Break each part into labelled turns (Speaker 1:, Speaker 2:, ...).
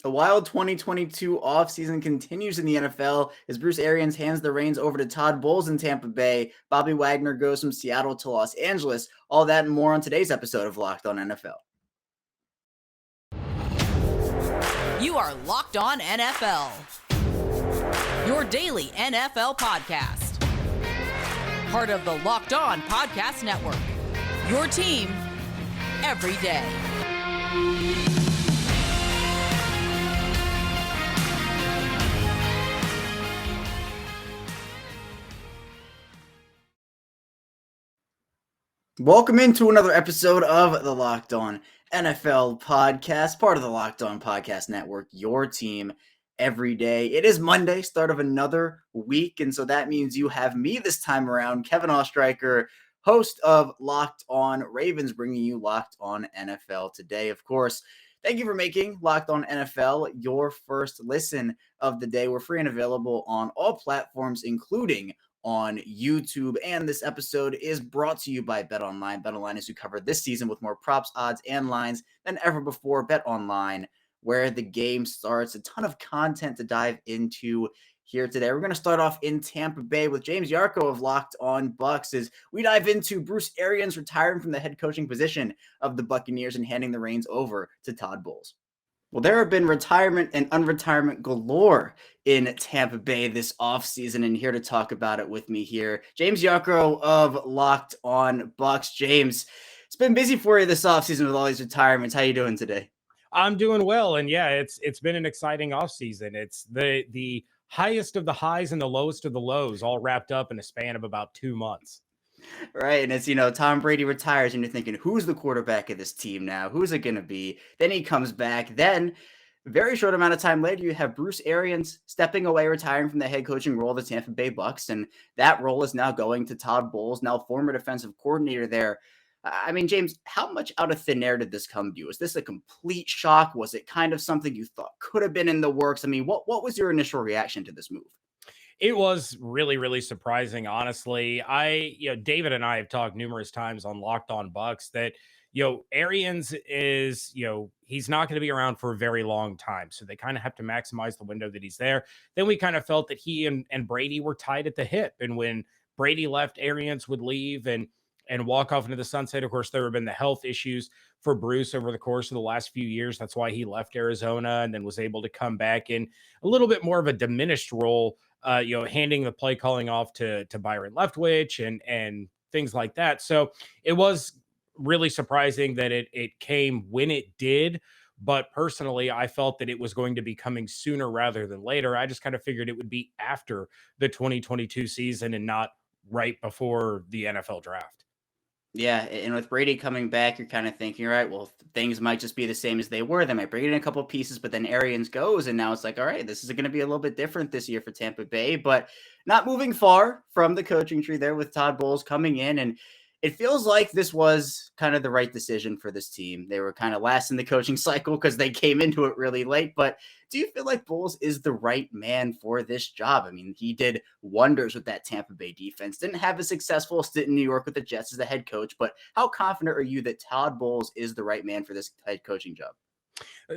Speaker 1: A wild 2022 offseason continues in the NFL as Bruce Arians hands the reins over to Todd Bowles in Tampa Bay. Bobby Wagner goes from Seattle to Los Angeles. All that and more on today's episode of Locked On NFL.
Speaker 2: You are Locked On NFL, your daily NFL podcast. Part of the Locked On Podcast Network, your team every day.
Speaker 1: Welcome into another episode of the Locked On NFL podcast, part of the Locked On Podcast Network, your team every day. It is Monday, start of another week, and so that means you have me this time around, Kevin Ostreicher, host of Locked On Ravens, bringing you Locked On NFL today. Of course, thank you for making Locked On NFL your first listen of the day. We're free and available on all platforms, including on YouTube. And this episode is brought to you by BetOnline. BetOnline is who covered this season with more props, odds, and lines than ever before. BetOnline, where the game starts. A ton of content to dive into here today. We're going to start off in Tampa Bay with James Yarcho of Locked On Bucs as we dive into Bruce Arians retiring from the head coaching position of the Buccaneers and handing the reins over to Todd Bowles. Well, there have been retirement and unretirement galore in Tampa Bay this offseason, and here to talk about it with me here, James Yarcho of Locked On Bucs. James, it's been busy for you this offseason with all these retirements. How you doing today?
Speaker 3: I'm doing well, and yeah, it's been an exciting offseason. It's the highest of the highs and the lowest of the lows all wrapped up in a span of about 2 months.
Speaker 1: Right, and it's, Tom Brady retires, and you're thinking, who's the quarterback of this team now? Who's it going to be? Then he comes back. Then, very short amount of time later, you have Bruce Arians stepping away, retiring from the head coaching role of the Tampa Bay Bucs, and that role is now going to Todd Bowles, now former defensive coordinator there. I mean, James, how much out of thin air did this come to you? Is this a complete shock? Was it kind of something you thought could have been in the works? I mean, what was your initial reaction to this move?
Speaker 3: It was really, really surprising, honestly. David and I have talked numerous times on Locked On Bucs that, Arians is, he's not going to be around for a very long time. So they kind of have to maximize the window that he's there. Then we kind of felt that he and Brady were tied at the hip. And when Brady left, Arians would leave and walk off into the sunset. Of course, there have been the health issues for Bruce over the course of the last few years. That's why he left Arizona and then was able to come back in a little bit more of a diminished role, handing the play calling off to Byron Leftwich and things like that. So it was really surprising that it came when it did. But personally, I felt that it was going to be coming sooner rather than later. I just kind of figured it would be after the 2022 season and not right before the NFL draft.
Speaker 1: Yeah, and with Brady coming back, you're kind of thinking, all right, well, things might just be the same as they were. They might bring in a couple pieces, but then Arians goes, and now it's like, all right, this is going to be a little bit different this year for Tampa Bay, but not moving far from the coaching tree there with Todd Bowles coming in. And it feels like this was kind of the right decision for this team. They were kind of last in the coaching cycle because they came into it really late. But do you feel like Bowles is the right man for this job? I mean, he did wonders with that Tampa Bay defense. Didn't have a successful stint in New York with the Jets as the head coach. But how confident are you that Todd Bowles is the right man for this head coaching job?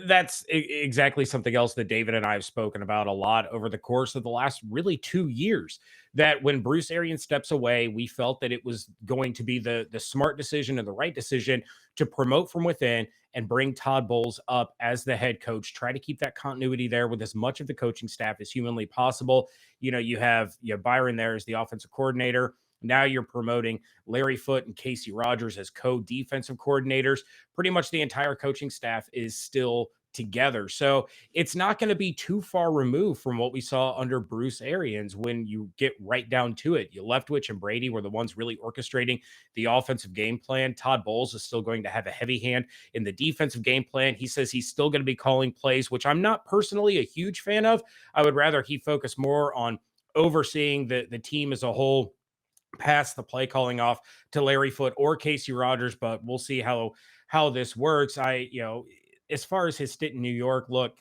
Speaker 3: That's exactly something else that David and I have spoken about a lot over the course of the last really 2 years, that when Bruce Arians steps away, we felt that it was going to be the smart decision and the right decision to promote from within and bring Todd Bowles up as the head coach, try to keep that continuity there with as much of the coaching staff as humanly possible. You have Byron there as the offensive coordinator. Now you're promoting Larry Foote and Casey Rodgers as co-defensive coordinators. Pretty much the entire coaching staff is still together. So it's not going to be too far removed from what we saw under Bruce Arians when you get right down to it. Leftwich and Brady were the ones really orchestrating the offensive game plan. Todd Bowles is still going to have a heavy hand in the defensive game plan. He says he's still going to be calling plays, which I'm not personally a huge fan of. I would rather he focus more on overseeing the team as a whole, pass the play calling off to Larry Foote or Casey Rodgers, but we'll see how this works. As far as his stint in New York, look,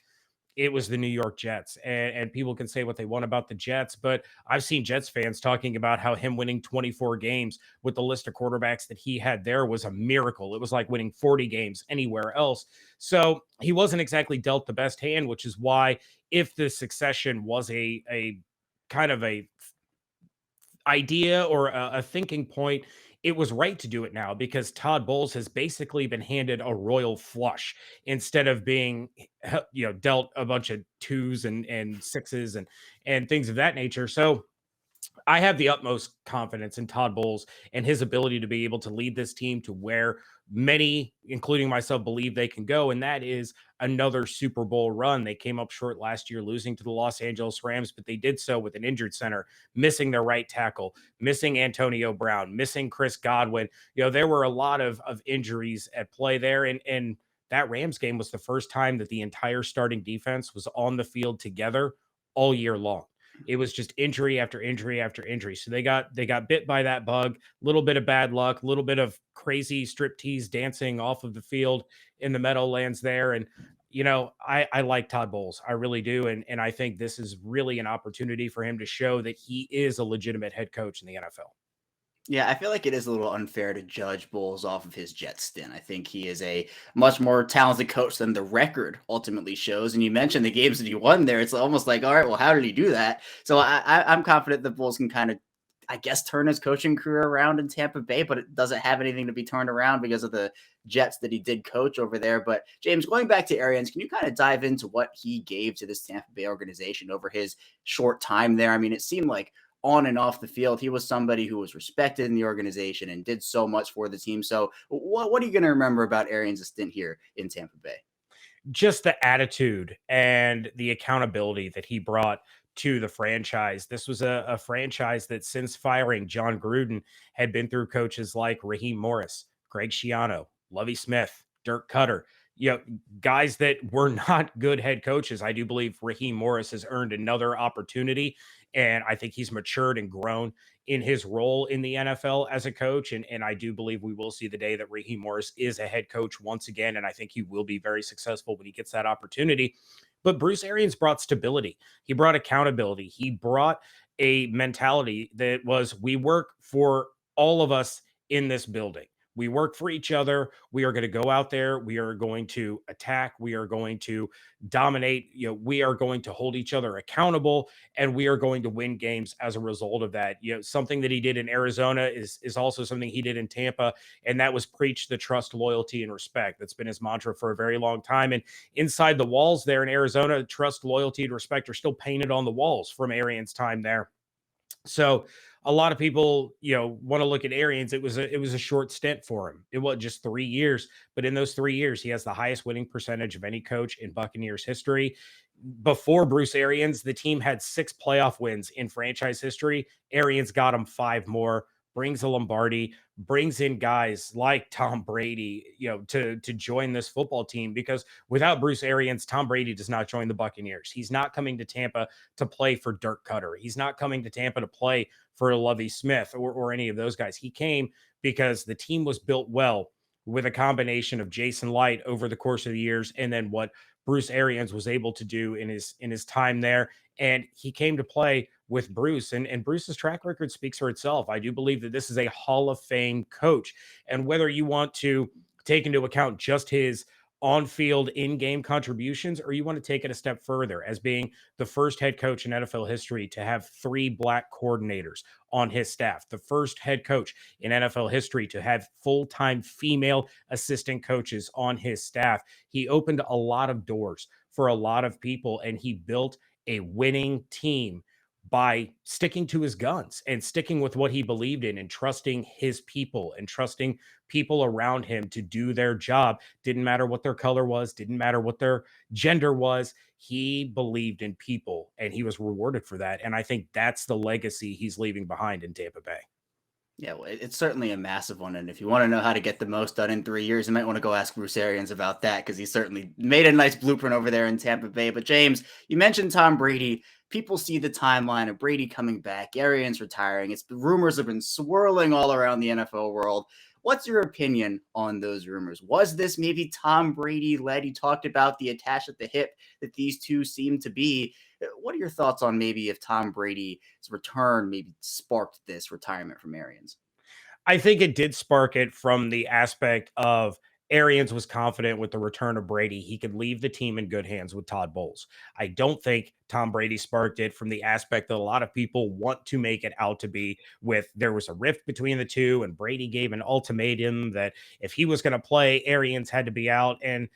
Speaker 3: it was the New York Jets. And people can say what they want about the Jets, but I've seen Jets fans talking about how him winning 24 games with the list of quarterbacks that he had there was a miracle. It was like winning 40 games anywhere else. So he wasn't exactly dealt the best hand, which is why if the succession was a kind of a idea or a thinking point, it was right to do it now because Todd Bowles has basically been handed a royal flush instead of being, dealt a bunch of twos and sixes and things of that nature. So I have the utmost confidence in Todd Bowles and his ability to be able to lead this team to where many, including myself, believe they can go. And that is another Super Bowl run. They came up short last year, losing to the Los Angeles Rams, but they did so with an injured center, missing their right tackle, missing Antonio Brown, missing Chris Godwin. There were a lot of injuries at play there. And that Rams game was the first time that the entire starting defense was on the field together all year long. It was just injury after injury after injury. So they got bit by that bug, little bit of bad luck, little bit of crazy striptease dancing off of the field in the Meadowlands there. And I like Todd Bowles. I really do. And I think this is really an opportunity for him to show that he is a legitimate head coach in the NFL.
Speaker 1: Yeah, I feel like it is a little unfair to judge Bowles off of his Jets stint. I think he is a much more talented coach than the record ultimately shows. And you mentioned the games that he won there. It's almost like, all right, well, how did he do that? So I'm confident that Bowles can kind of, I guess, turn his coaching career around in Tampa Bay, but it doesn't have anything to be turned around because of the Jets that he did coach over there. But James, going back to Arians, can you kind of dive into what he gave to this Tampa Bay organization over his short time there? I mean, it seemed like on and off the field, he was somebody who was respected in the organization and did so much for the team. So what are you going to remember about Arians' stint here in Tampa Bay?
Speaker 3: Just the attitude and the accountability that he brought to the franchise. This was a franchise that since firing John Gruden had been through coaches like Raheem Morris, Greg Schiano, Lovie Smith, Dirk Cutter, guys that were not good head coaches. I do believe Raheem Morris has earned another opportunity, and I think he's matured and grown in his role in the NFL as a coach. And I do believe we will see the day that Raheem Morris is a head coach once again. And I think he will be very successful when he gets that opportunity. But Bruce Arians brought stability. He brought accountability. He brought a mentality that was, we work for all of us in this building. We work for each other. We are going to go out there. We are going to attack. We are going to dominate. We are going to hold each other accountable, and we are going to win games as a result of that. Something that he did in Arizona is also something he did in Tampa, and that was preach the trust, loyalty, and respect. That's been his mantra for a very long time. And inside the walls there in Arizona, trust, loyalty, and respect are still painted on the walls from Arians' time there. So a lot of people, want to look at Arians. It was a short stint for him. It was just 3 years, but in those 3 years, he has the highest winning percentage of any coach in Buccaneers history. Before Bruce Arians, the team had 6 playoff wins in franchise history. Arians got them 5 more, brings a Lombardi, brings in guys like Tom Brady, to join this football team, because without Bruce Arians, Tom Brady does not join the Buccaneers. He's not coming to Tampa to play for Dirk Cutter. He's not coming to Tampa to play for Lovie Smith or any of those guys. He came because the team was built well with a combination of Jason Light over the course of the years, and then what Bruce Arians was able to do in his time there. And he came to play with Bruce, and Bruce's track record speaks for itself. I do believe that this is a Hall of Fame coach. And whether you want to take into account just his on-field in-game contributions, or you want to take it a step further as being the first head coach in NFL history to have 3 black coordinators on his staff, the first head coach in NFL history to have full-time female assistant coaches on his staff. He opened a lot of doors for a lot of people, and he built a winning team by sticking to his guns and sticking with what he believed in and trusting his people and trusting people around him to do their job. Didn't matter what their color was, didn't matter what their gender was. He believed in people, and he was rewarded for that. And I think that's the legacy he's leaving behind in Tampa Bay.
Speaker 1: Yeah, well, it's certainly a massive one. And if you want to know how to get the most done in 3 years, you might want to go ask Bruce Arians about that, because he certainly made a nice blueprint over there in Tampa Bay. But James, you mentioned Tom Brady. People see the timeline of Brady coming back, Arians retiring. The rumors have been swirling all around the NFL world. What's your opinion on those rumors? Was this maybe Tom Brady led? You talked about the attach at the hip that these two seem to be. What are your thoughts on maybe if Tom Brady's return maybe sparked this retirement from Arians?
Speaker 3: I think it did spark it from the aspect of Arians was confident with the return of Brady. He could leave the team in good hands with Todd Bowles. I don't think Tom Brady sparked it from the aspect that a lot of people want to make it out to be with there was a rift between the two, and Brady gave an ultimatum that if he was going to play, Arians had to be out. And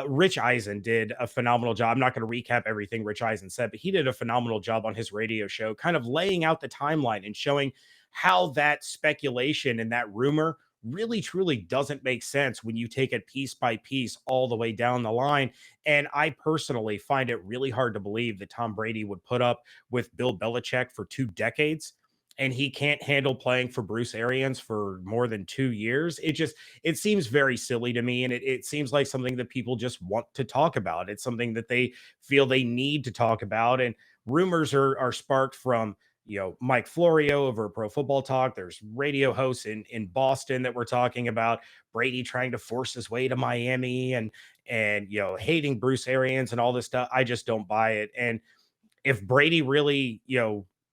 Speaker 3: Rich Eisen did a phenomenal job. I'm not going to recap everything Rich Eisen said, but he did a phenomenal job on his radio show, kind of laying out the timeline and showing how that speculation and that rumor really truly doesn't make sense when you take it piece by piece all the way down the line. And I personally find it really hard to believe that Tom Brady would put up with Bill Belichick for 2 decades and he can't handle playing for Bruce Arians for more than 2 years. It seems very silly to me. And it seems like something that people just want to talk about. It's something that they feel they need to talk about. And rumors are sparked from Mike Florio over Pro Football Talk. There's radio hosts in Boston that we're talking about Brady trying to force his way to Miami and hating Bruce Arians and all this stuff. I just don't buy it. And if Brady really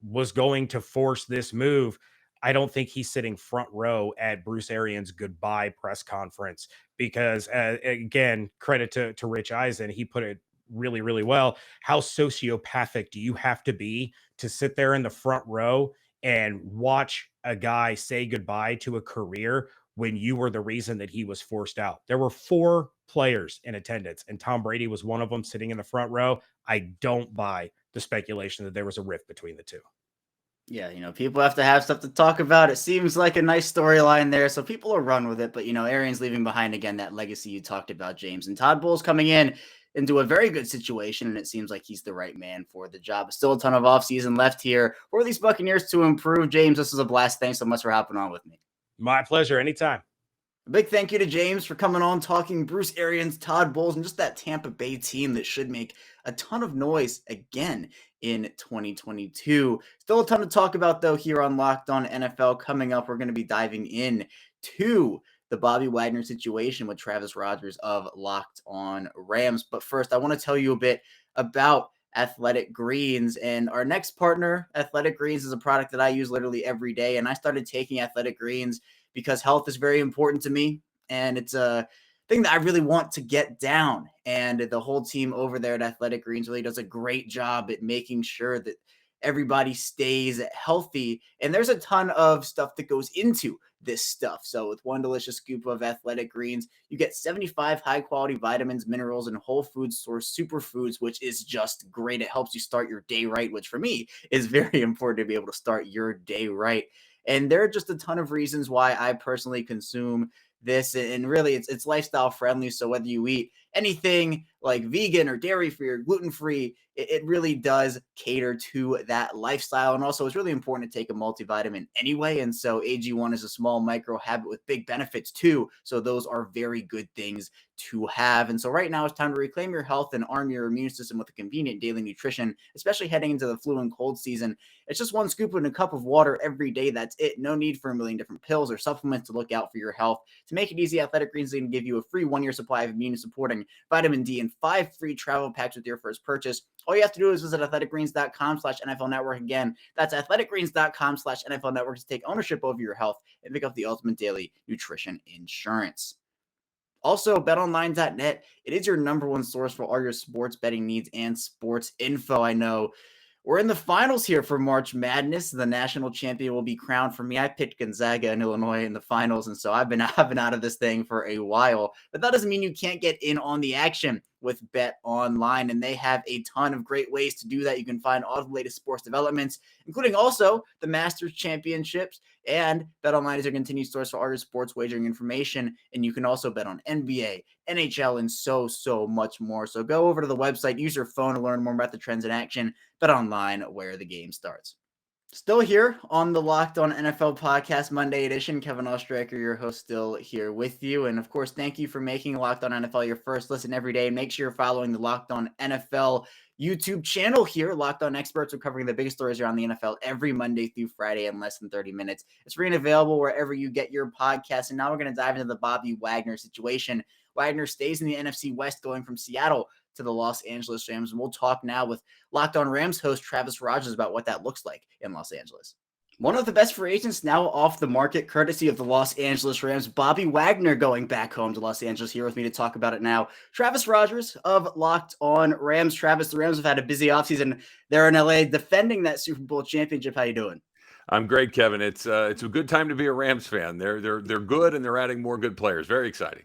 Speaker 3: was going to force this move, I don't think he's sitting front row at Bruce Arians' goodbye press conference because, again, credit to Rich Eisen, he put it really, really well. How sociopathic do you have to sit there in the front row and watch a guy say goodbye to a career when you were the reason that he was forced out? There were 4 players in attendance, and Tom Brady was one of them sitting in the front row. I don't buy the speculation that there was a rift between the two.
Speaker 1: Yeah, people have to have stuff to talk about. It seems like a nice storyline there, so people will run with it. But, Arians leaving behind, again, that legacy you talked about, James. And Todd Bowles coming in into a very good situation, and it seems like he's the right man for the job. Still a ton of offseason left here for these Buccaneers to improve. James, this was a blast. Thanks so much for hopping on with me.
Speaker 3: My pleasure. Anytime.
Speaker 1: A big thank you to James for coming on, talking Bruce Arians, Todd Bowles, and just that Tampa Bay team that should make a ton of noise again in 2022. Still a ton to talk about, though, here on Locked On NFL. Coming up, we're going to be diving in to the Bobby Wagner situation with Travis Rodgers of Locked On Rams. But first, I want to tell you a bit about Athletic Greens. And our next partner, Athletic Greens, is a product that I use literally every day. And I started taking Athletic Greens because health is very important to me. And it's a thing that I really want to get down. And the whole team over there at Athletic Greens really does a great job at making sure that everybody stays healthy. And there's a ton of stuff that goes into this stuff. So with one delicious scoop of Athletic Greens, you get 75 high quality vitamins, minerals, and whole food source superfoods, which is just great. It helps you start your day right, which for me is very important to be able to start your day right. And there are just a ton of reasons why I personally consume this, and really it's lifestyle friendly. So whether you eat anything like vegan or dairy free or gluten free, it really does cater to that lifestyle. And also it's really important to take a multivitamin anyway. And so AG1 is a small micro habit with big benefits too. So those are very good things to have. And so right now it's time to reclaim your health and arm your immune system with a convenient daily nutrition, especially heading into the flu and cold season. It's just one scoop in a cup of water every day. That's it. No need for a million different pills or supplements to look out for your health. To make it easy, Athletic Greens is going to give you a free 1-year supply of immune supporting vitamin D and 5 free travel packs with your first purchase. All you have to do is visit athleticgreens.com/NFL Network. Again, that's athleticgreens.com/NFL Network to take ownership over your health and pick up the ultimate daily nutrition insurance. Also, betonline.net, it is your number one source for all your sports betting needs and sports info. I know we're in the finals here for March Madness. The national champion will be crowned for me. I picked Gonzaga and Illinois in the finals, and so I've been out of this thing for a while. But that doesn't mean you can't get in on the action with BetOnline, and they have a ton of great ways to do that. You can find all the latest sports developments, including also the Masters Championships, and BetOnline is your continued source for all your sports wagering information, and you can also bet on NBA, NHL, and so much more. So go over to the website, use your phone to learn more about the trends in action. BetOnline, where the game starts. Still here on the Locked On NFL Podcast Monday edition. Kevin Oestreicher, your host, still here with you. And of course, thank you for making Locked On NFL your first listen every day. And make sure you're following the Locked On NFL YouTube channel here. Locked On Experts are covering the biggest stories around the NFL every Monday through Friday in less than 30 minutes. It's free and available wherever you get your podcasts. And now we're going to dive into the Bobby Wagner situation. Wagner stays in the NFC West, going from Seattle to the Los Angeles Rams. And we'll talk now with Locked On Rams host Travis Rodgers about what that looks like in Los Angeles. One of the best free agents now off the market, courtesy of the Los Angeles Rams, Bobby Wagner, going back home to Los Angeles. Here with me to talk about it now, Travis Rodgers of Locked On Rams. Travis, the Rams have had a busy offseason. They're in LA defending that Super Bowl championship. How you doing?
Speaker 4: I'm great, Kevin. It's a good time to be a Rams fan. They're good, and they're adding more good players. Very exciting.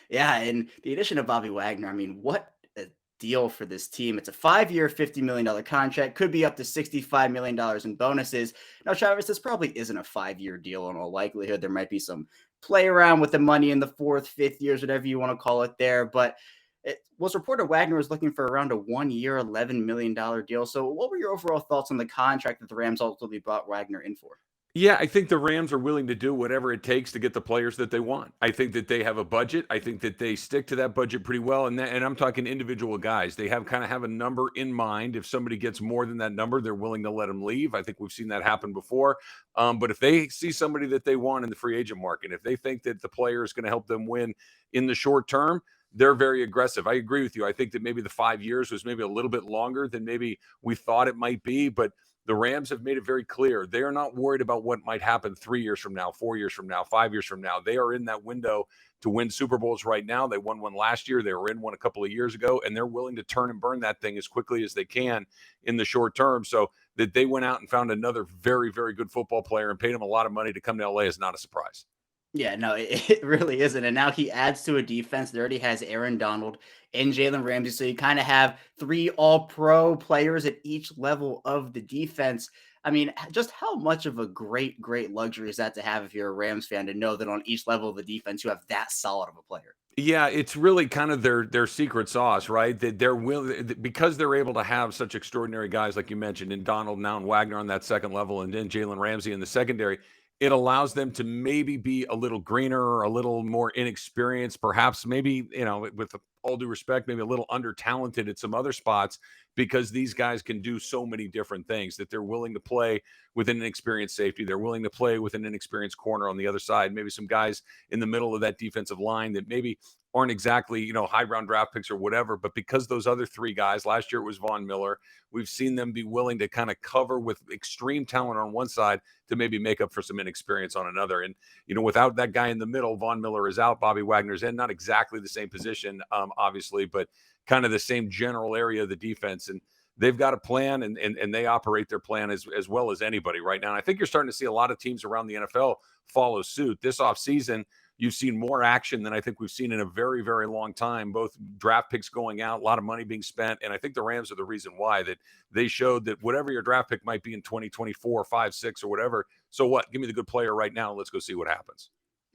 Speaker 1: Yeah, and the addition of Bobby Wagner, I mean, what a deal for this team. It's a 5-year, $50 million contract, could be up to $65 million in bonuses. Now, Travis, this probably isn't a 5-year deal in all likelihood. There might be some play around with the money in the 4th, 5th years, whatever you want to call it there. But it was reported Wagner was looking for around a 1-year, $11 million deal. So what were your overall thoughts on the contract that the Rams ultimately brought Wagner in for?
Speaker 4: Yeah, I think the Rams are willing to do whatever it takes to get the players that they want. I think that they have a budget. I think that they stick to that budget pretty well. And I'm talking individual guys. They have a number in mind. If somebody gets more than that number, they're willing to let them leave. I think we've seen that happen before. But if they see somebody that they want in the free agent market, if they think that the player is going to help them win in the short term, they're very aggressive. I agree with you. I think that maybe the 5 years was maybe a little bit longer than maybe we thought it might be, but the Rams have made it very clear. They are not worried about what might happen 3 years from now, 4 years from now, 5 years from now. They are in that window to win Super Bowls right now. They won one last year. They were in one a couple of years ago, and they're willing to turn and burn that thing as quickly as they can in the short term. So that they went out and found another very, very good football player and paid him a lot of money to come to LA is not a surprise.
Speaker 1: Yeah, no, it really isn't. And now he adds to a defense that already has Aaron Donald and Jalen Ramsey. So you kind of have 3 all-pro players at each level of the defense. I mean, just how much of a great, great luxury is that to have if you're a Rams fan, to know that on each level of the defense, you have that solid of a player?
Speaker 4: Yeah, it's really kind of their secret sauce, right? That they're willing, because they're able to have such extraordinary guys like you mentioned, and Donald now and Wagner on that second level, and then Jalen Ramsey in the secondary. It allows them to maybe be a little greener or a little more inexperienced, perhaps maybe, with all due respect, maybe a little under talented at some other spots, because these guys can do so many different things that they're willing to play with an inexperienced safety. They're willing to play with an inexperienced corner on the other side, maybe some guys in the middle of that defensive line that maybe aren't exactly, high round draft picks or whatever. But because those other 3 guys, last year it was Von Miller, we've seen them be willing to kind of cover with extreme talent on one side to maybe make up for some inexperience on another. And, without that guy in the middle, Von Miller is out, Bobby Wagner's in, not exactly the same position, obviously, but kind of the same general area of the defense. And they've got a plan, and they operate their plan as well as anybody right now. And I think you're starting to see a lot of teams around the NFL follow suit. This offseason, you've seen more action than I think we've seen in a very, very long time, both draft picks going out, a lot of money being spent. And I think the Rams are the reason why, that they showed that whatever your draft pick might be in 2024, 5, 6, or whatever, so what? Give me the good player right now. Let's go see what happens.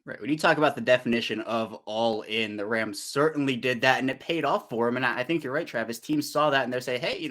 Speaker 1: Right. When you talk about the definition of all in, the Rams certainly did that, and it paid off for them. And I think you're right, Travis. Teams saw that and they're saying, hey,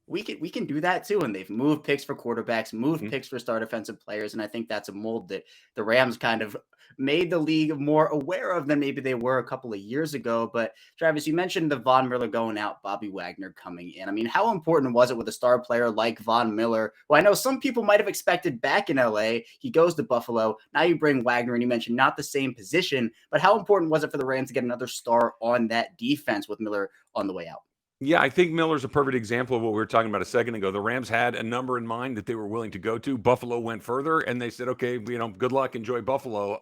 Speaker 1: we can do that too. And they've moved picks for quarterbacks, moved picks for star defensive players. And I think that's a mold that the Rams kind of made the league more aware of than maybe they were a couple of years ago. But Travis, you mentioned the Von Miller going out, Bobby Wagner coming in. I mean, how important was it with a star player like Von Miller? Well, I know some people might have expected back in LA. He goes to Buffalo. Now you bring Wagner, and you mentioned not the same position, but how important was it for the Rams to get another star on that defense with Miller on the way out?
Speaker 4: Yeah, I think Miller's a perfect example of what we were talking about a second ago. The Rams had a number in mind that they were willing to go to. Buffalo went further, and they said, okay, good luck, enjoy Buffalo.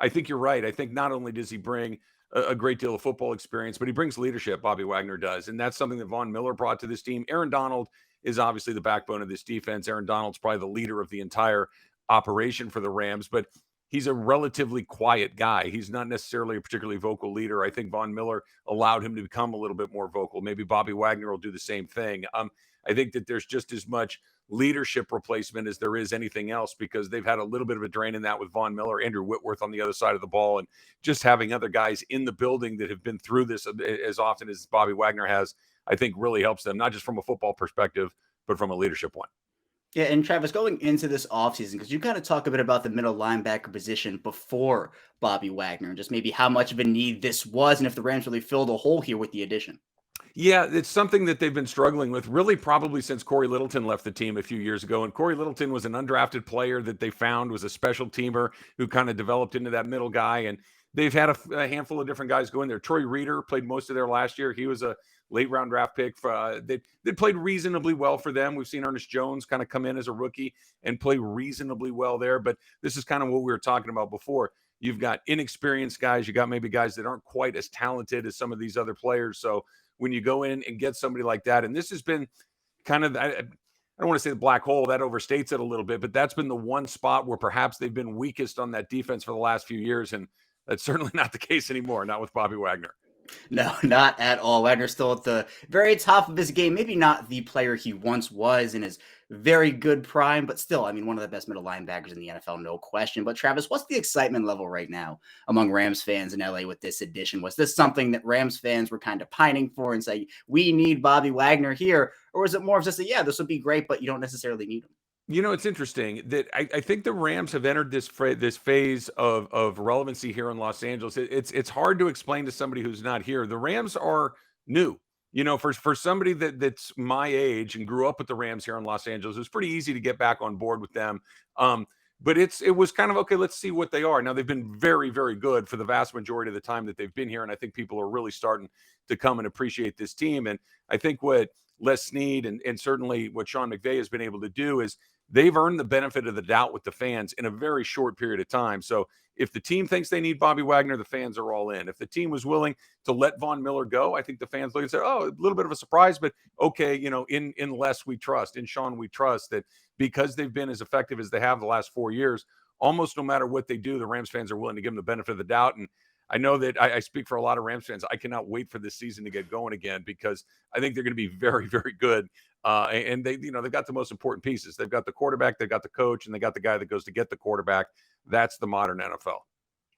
Speaker 4: I think you're right. I think not only does he bring a great deal of football experience, but he brings leadership, Bobby Wagner does. And that's something that Von Miller brought to this team. Aaron Donald is obviously the backbone of this defense. Aaron Donald's probably the leader of the entire operation for the Rams, but he's a relatively quiet guy. He's not necessarily a particularly vocal leader. I think Von Miller allowed him to become a little bit more vocal. Maybe Bobby Wagner will do the same thing. I think that there's just as much leadership replacement as there is anything else, because they've had a little bit of a drain in that with Von Miller, Andrew Whitworth on the other side of the ball, and just having other guys in the building that have been through this as often as Bobby Wagner has, I think really helps them, not just from a football perspective, but from a leadership one.
Speaker 1: Yeah, and Travis, going into this offseason, because you kind of talk a bit about the middle linebacker position before Bobby Wagner, and just maybe how much of a need this was, and if the Rams really filled a hole here with the addition.
Speaker 4: Yeah, it's something that they've been struggling with really probably since Corey Littleton left the team a few years ago. And Corey Littleton was an undrafted player that they found was a special teamer who kind of developed into that middle guy. And they've had a handful of different guys go in there. Troy Reeder played most of their last year. He was a late round draft pick. They played reasonably well for them. We've seen Ernest Jones kind of come in as a rookie and play reasonably well there. But this is kind of what we were talking about before. You've got inexperienced guys. You got maybe guys that aren't quite as talented as some of these other players. So when you go in and get somebody like that, and this has been kind of, I don't want to say the black hole, that overstates it a little bit, but that's been the one spot where perhaps they've been weakest on that defense for the last few years. And that's certainly not the case anymore, not with Bobby Wagner.
Speaker 1: No, not at all. Wagner's still at the very top of his game. Maybe not the player he once was in his very good prime, but still, I mean, one of the best middle linebackers in the NFL, no question. But Travis, what's the excitement level right now among Rams fans in LA with this addition? Was this something that Rams fans were kind of pining for and say, we need Bobby Wagner here? Or was it more of just a, yeah, this would be great, but you don't necessarily need him?
Speaker 4: You know, it's interesting that I think the Rams have entered this phase of relevancy here in Los Angeles. It's hard to explain to somebody who's not here. The Rams are new. You know, for somebody that's my age and grew up with the Rams here in Los Angeles, it was pretty easy to get back on board with them. But it was kind of okay. Let's see what they are. Now they've been very, very good for the vast majority of the time that they've been here, and I think people are really starting to come and appreciate this team. And I think what Les Snead and certainly what Sean McVay has been able to do is they've earned the benefit of the doubt with the fans in a very short period of time. So if the team thinks they need Bobby Wagner, the fans are all in. If the team was willing to let Von Miller go, I think the fans look and say, oh, a little bit of a surprise, but okay, you know, in Les we trust, in Sean we trust that because they've been as effective as they have the last 4 years, almost no matter what they do, the Rams fans are willing to give them the benefit of the doubt. And I know that I speak for a lot of Rams fans. I cannot wait for this season to get going again because I think they're going to be very, very good. And they, you know, they've got the most important pieces. They've got the quarterback, they've got the coach, and they got the guy that goes to get the quarterback. That's the modern NFL.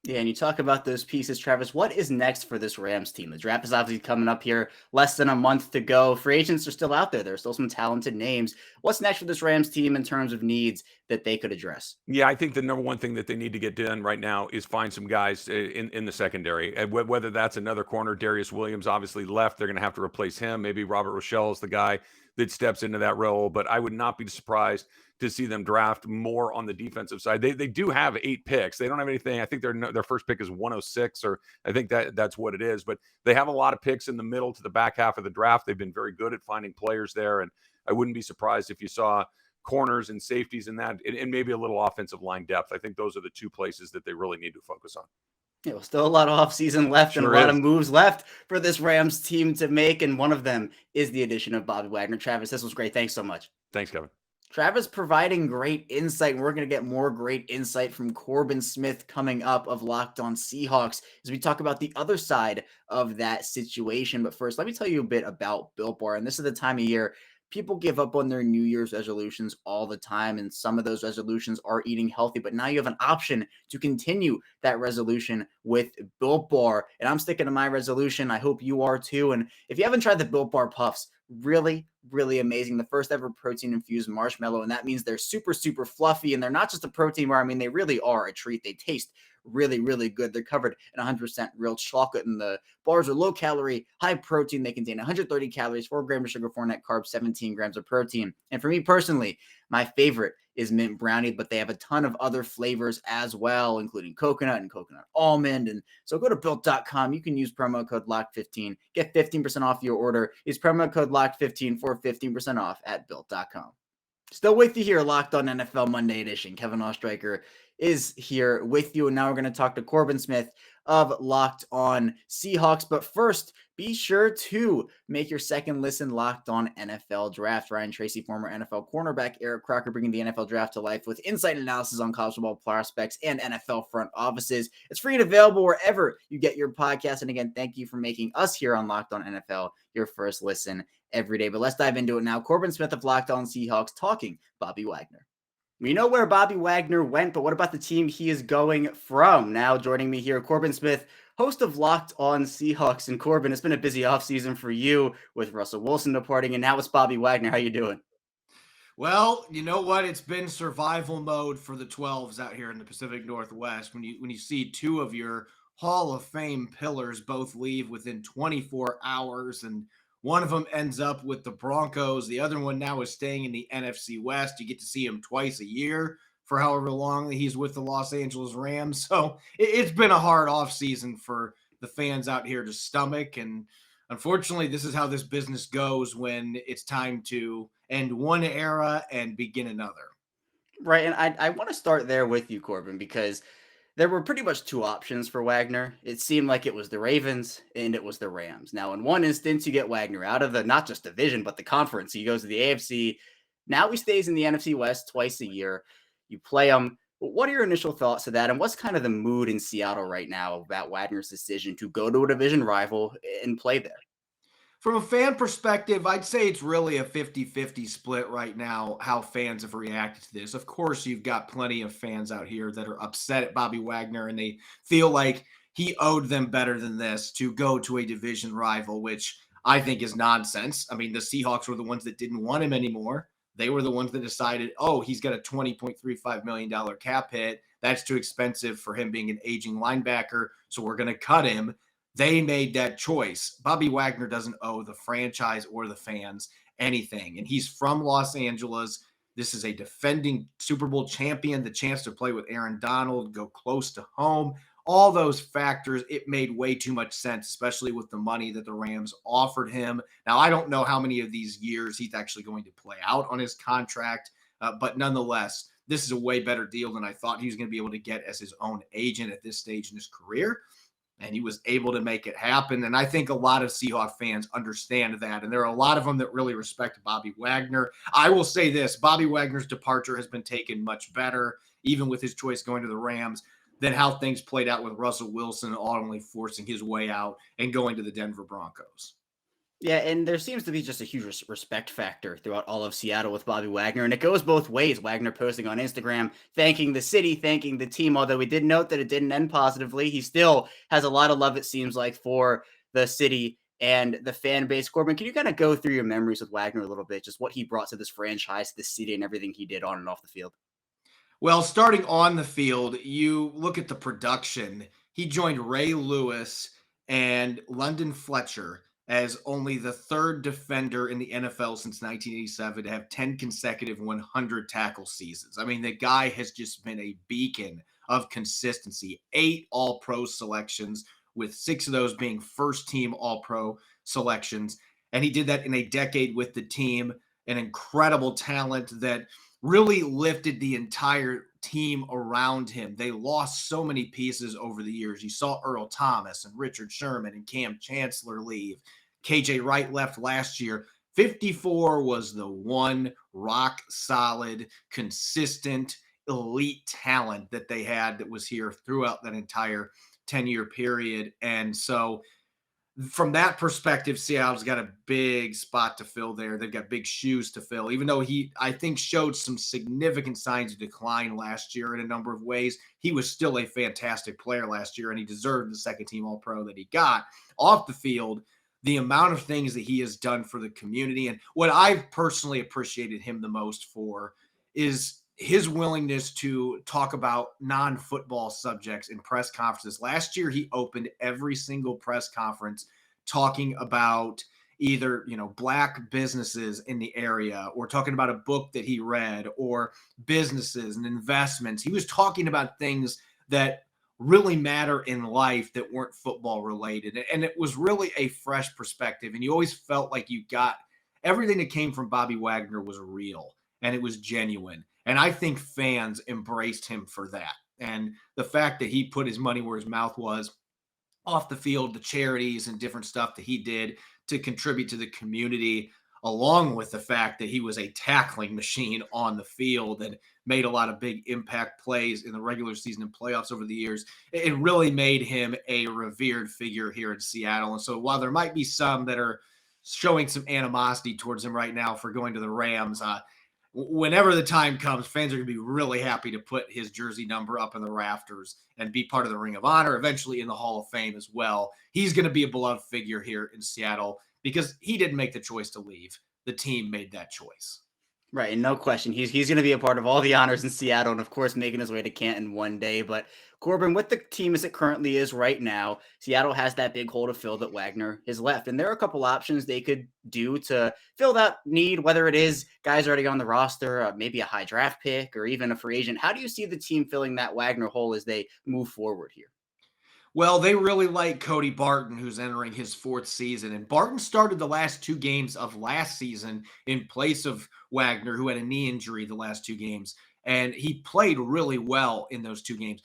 Speaker 1: Yeah, and you talk about those pieces, Travis. What is next for this Rams team? The draft is obviously coming up here, less than a month to go. Free agents are still out there. There's still some talented names. What's next for this Rams team in terms of needs that they could address?
Speaker 4: Yeah, I think the number one thing that they need to get done right now is find some guys in the secondary. And whether that's another corner, Darius Williams obviously left. They're going to have to replace him. Maybe Robert Rochelle is the guy that steps into that role. But I would not be surprised to see them draft more on the defensive side. They do have 8 picks. They don't have anything. I think their first pick is 106, or I think that's what it is. But they have a lot of picks in the middle to the back half of the draft. They've been very good at finding players there. And I wouldn't be surprised if you saw corners and safeties in that, and maybe a little offensive line depth. I think those are the 2 places that they really need to focus on.
Speaker 1: Yeah, well, still a lot of offseason left and a lot of moves left for this Rams team to make, and one of them is the addition of Bobby Wagner. Travis, this was great. Thanks so much.
Speaker 4: Thanks, Kevin.
Speaker 1: Travis providing great insight, and we're going to get more great insight from Corbin Smith coming up of Locked On Seahawks as we talk about the other side of that situation. But first, let me tell you a bit about Built Bar, and this is the time of year people give up on their New Year's resolutions all the time, and some of those resolutions are eating healthy, but now you have an option to continue that resolution with Built Bar, and I'm sticking to my resolution. I hope you are too, and if you haven't tried the Built Bar Puffs, really, really amazing. The first ever protein infused marshmallow, and that means they're super, super fluffy, and they're not just a protein bar. I mean, they really are a treat. They taste really, really good. They're covered in 100% real chocolate, and the bars are low calorie, high protein. They contain 130 calories, 4 grams of sugar, 4 net carbs, 17 grams of protein. And for me personally, my favorite is mint brownie, but they have a ton of other flavors as well, including coconut and coconut almond. And so go to built.com. You can use promo code LOCK15, get 15% off your order. Use promo code LOCK15 for 15% off at built.com. Still with you here, Locked On NFL Monday edition. Kevin Ostreicher is here with you, and now we're going to talk to Corbin Smith of Locked On Seahawks. But first, be sure to make your second listen Locked On NFL Draft. Ryan Tracy, former NFL cornerback, Eric Crocker, bringing the NFL Draft to life with insight and analysis on college football prospects and NFL front offices. It's free and available wherever you get your podcast. And again, thank you for making us here on Locked On NFL your first listen every day. But let's dive into it now. Corbin Smith of Locked On Seahawks talking Bobby Wagner. We know where Bobby Wagner went, but what about the team he is going from? Now joining me here, Corbin Smith, host of Locked On Seahawks. And Corbin, it's been a busy offseason for you with Russell Wilson departing, and now it's Bobby Wagner. How you doing?
Speaker 5: Well, you know what? It's been survival mode for the 12s out here in the Pacific Northwest. When you see two of your Hall of Fame pillars both leave within 24 hours, and one of them ends up with the Broncos, the other one now is staying in the NFC West. You get to see him twice a year for however long he's with the Los Angeles Rams. So it's been a hard offseason for the fans out here to stomach, and unfortunately, this is how this business goes when it's time to end one era and begin another.
Speaker 1: Right. And I want to start there with you, Corbin, because there were pretty much two options for Wagner. It seemed like it was the Ravens and it was the Rams. Now, in one instance, you get Wagner out of the not just division, but the conference. He goes to the AFC. Now he stays in the NFC West twice a year. You play him. What are your initial thoughts to that? And what's kind of the mood in Seattle right now about Wagner's decision to go to a division rival and play there?
Speaker 5: From a fan perspective, I'd say it's really a 50-50 split right now, how fans have reacted to this. Of course, you've got plenty of fans out here that are upset at Bobby Wagner, and they feel like he owed them better than this to go to a division rival, which I think is nonsense. I mean, the Seahawks were the ones that didn't want him anymore. They were the ones that decided, oh, he's got a $20.35 million cap hit. That's too expensive for him being an aging linebacker, so we're going to cut him. They made that choice. Bobby Wagner doesn't owe the franchise or the fans anything. And he's from Los Angeles. This is a defending Super Bowl champion, the chance to play with Aaron Donald, go close to home. All those factors, it made way too much sense, especially with the money that the Rams offered him. Now, I don't know how many of these years he's actually going to play out on his contract, but nonetheless, this is a way better deal than I thought he was going to be able to get as his own agent at this stage in his career. And he was able to make it happen. And I think a lot of Seahawks fans understand that. And there are a lot of them that really respect Bobby Wagner. I will say this, Bobby Wagner's departure has been taken much better, even with his choice going to the Rams, than how things played out with Russell Wilson ultimately forcing his way out and going to the Denver Broncos.
Speaker 1: Yeah, and there seems to be just a huge respect factor throughout all of Seattle with Bobby Wagner, and it goes both ways. Wagner posting on Instagram, thanking the city, thanking the team, although we did note that it didn't end positively. He still has a lot of love, it seems like, for the city and the fan base. Corbin, can you kind of go through your memories with Wagner a little bit, just what he brought to this franchise, the city, and everything he did on and off the field?
Speaker 5: Well, starting on the field, you look at the production. He joined Ray Lewis and London Fletcher as only the third defender in the NFL since 1987 to have 10 consecutive 100 tackle seasons. I mean, the guy has just been a beacon of consistency. 8 All-Pro selections, with 6 of those being first-team All-Pro selections. And he did that in a decade with the team. An incredible talent that really lifted the entire team around him. They lost so many pieces over the years. You saw Earl Thomas and Richard Sherman and Cam Chancellor leave. KJ Wright left last year. 54 was the one rock solid, consistent, elite talent that they had that was here throughout that entire 10-year period. And so from that perspective, Seattle's got a big spot to fill there. They've got big shoes to fill, even though he, I think, showed some significant signs of decline last year in a number of ways. He was still a fantastic player last year, and he deserved the second team All-Pro that he got. Off the field, the amount of things that he has done for the community, and what I've personally appreciated him the most for is his willingness to talk about non-football subjects in press conferences. Last year, he opened every single press conference talking about either, Black businesses in the area, or talking about a book that he read, or businesses and investments. He was talking about things that really matter in life that weren't football related. And it was really a fresh perspective. And you always felt like you got everything that came from Bobby Wagner was real and it was genuine. And I think fans embraced him for that. And the fact that he put his money where his mouth was off the field, the charities and different stuff that he did to contribute to the community, along with the fact that he was a tackling machine on the field and made a lot of big impact plays in the regular season and playoffs over the years, it really made him a revered figure here in Seattle. And so while there might be some that are showing some animosity towards him right now for going to the Rams, whenever the time comes, fans are going to be really happy to put his jersey number up in the rafters and be part of the Ring of Honor, eventually in the Hall of Fame as well. He's going to be a beloved figure here in Seattle because he didn't make the choice to leave. The team made that choice.
Speaker 1: Right, and no question, he's going to be a part of all the honors in Seattle, and of course, making his way to Canton one day. But Corbin, with the team as it currently is right now, Seattle has that big hole to fill that Wagner has left, and there are a couple options they could do to fill that need. Whether it is guys already on the roster, maybe a high draft pick, or even a free agent. How do you see the team filling that Wagner hole as they move forward here?
Speaker 5: Well, they really like Cody Barton, who's entering his fourth season. And Barton started the last two games of last season in place of Wagner, who had a knee injury the last two games. And he played really well in those two games.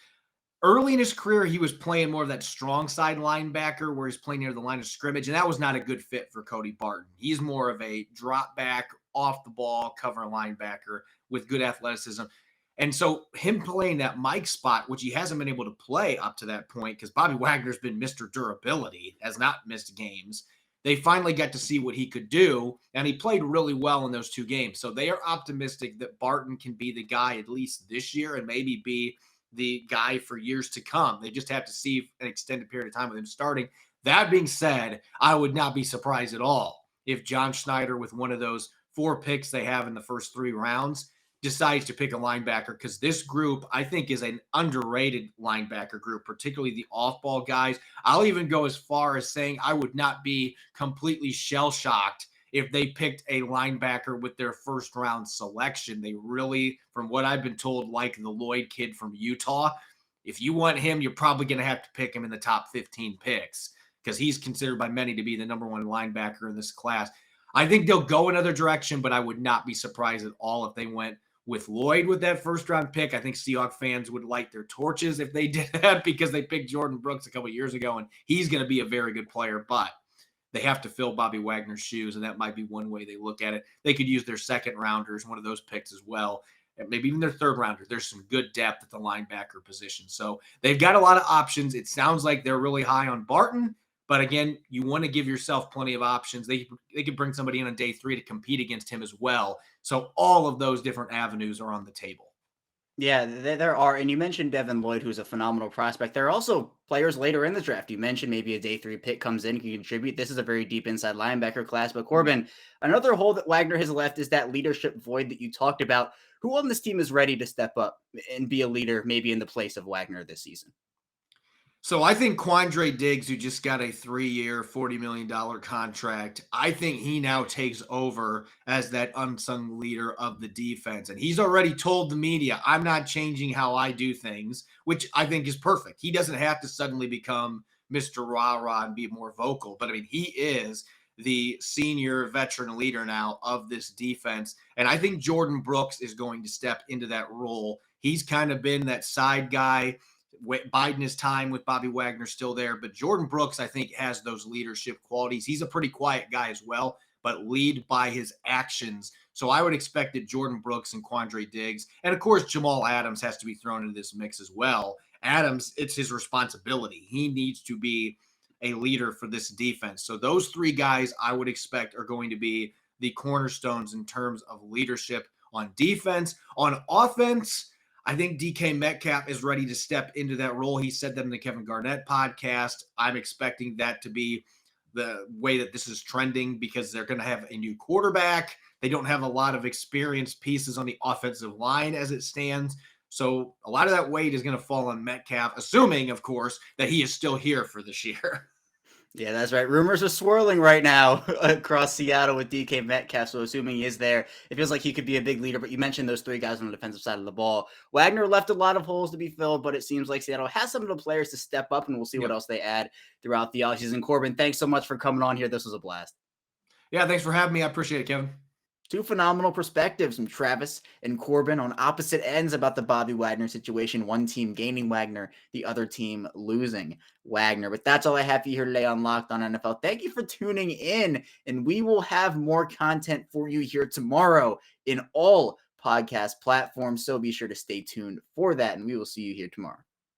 Speaker 5: Early in his career, he was playing more of that strong side linebacker where he's playing near the line of scrimmage. And that was not a good fit for Cody Barton. He's more of a drop back, off the ball, cover linebacker with good athleticism. And so him playing that Mike spot, which he hasn't been able to play up to that point because Bobby Wagner's been Mr. Durability, has not missed games. They finally got to see what he could do, and he played really well in those two games. So they are optimistic that Barton can be the guy at least this year and maybe be the guy for years to come. They just have to see an extended period of time with him starting. That being said, I would not be surprised at all if John Schneider, with one of those 4 picks they have in the first 3 rounds, decides to pick a linebacker, because this group, I think, is an underrated linebacker group, particularly the off-ball guys. I'll even go as far as saying I would not be completely shell-shocked if they picked a linebacker with their first-round selection. They really, from what I've been told, like the Lloyd kid from Utah. If you want him, you're probably going to have to pick him in the top 15 picks because he's considered by many to be the number 1 linebacker in this class. I think they'll go another direction, but I would not be surprised at all if they went with Lloyd with that first-round pick. I think Seahawks fans would light their torches if they did that because they picked Jordan Brooks a couple of years ago, and he's going to be a very good player, but they have to fill Bobby Wagner's shoes, and that might be one way they look at it. They could use their second-rounders, one of those picks as well, and maybe even their third-rounders. There's some good depth at the linebacker position. So they've got a lot of options. It sounds like they're really high on Barton, but again, you want to give yourself plenty of options. They could bring somebody in on day 3 to compete against him as well. So all of those different avenues are on the table.
Speaker 1: Yeah, there are. And you mentioned Devin Lloyd, who's a phenomenal prospect. There are also players later in the draft. You mentioned maybe a day 3 pick comes in, can contribute. This is a very deep inside linebacker class. But Corbin, another hole that Wagner has left is that leadership void that you talked about. Who on this team is ready to step up and be a leader, maybe in the place of Wagner this season?
Speaker 5: So I think Quandre Diggs, who just got a 3-year, $40 million contract, I think he now takes over as that unsung leader of the defense. And he's already told the media, I'm not changing how I do things, which I think is perfect. He doesn't have to suddenly become Mr. Rah-Rah and be more vocal. But I mean, he is the senior veteran leader now of this defense. And I think Jordan Brooks is going to step into that role. He's kind of been that side guy, biding his time with Bobby Wagner still there. But Jordan Brooks, I think, has those leadership qualities. He's a pretty quiet guy as well, but lead by his actions. So I would expect that Jordan Brooks and Quandre Diggs, and of course, Jamal Adams has to be thrown into this mix as well. Adams, it's his responsibility. He needs to be a leader for this defense. So those 3 guys I would expect are going to be the cornerstones in terms of leadership on defense. On offense, I think DK Metcalf is ready to step into that role. He said that in the Kevin Garnett podcast. I'm expecting that to be the way that this is trending because they're going to have a new quarterback. They don't have a lot of experienced pieces on the offensive line as it stands. So a lot of that weight is going to fall on Metcalf, assuming, of course, that he is still here for this year.
Speaker 1: Yeah, that's right. Rumors are swirling right now across Seattle with DK Metcalf, so assuming he is there, it feels like he could be a big leader, but you mentioned those 3 guys on the defensive side of the ball. Wagner left a lot of holes to be filled, but it seems like Seattle has some of the players to step up, and we'll see what else they add throughout the offseason. Corbin, thanks so much for coming on here. This was a blast.
Speaker 5: Yeah, thanks for having me. I appreciate it, Kevin.
Speaker 1: 2 phenomenal perspectives from Travis and Corbin on opposite ends about the Bobby Wagner situation. One team gaining Wagner, the other team losing Wagner. But that's all I have for you here today on Locked On NFL. Thank you for tuning in, and we will have more content for you here tomorrow in all podcast platforms. So be sure to stay tuned for that, and we will see you here tomorrow.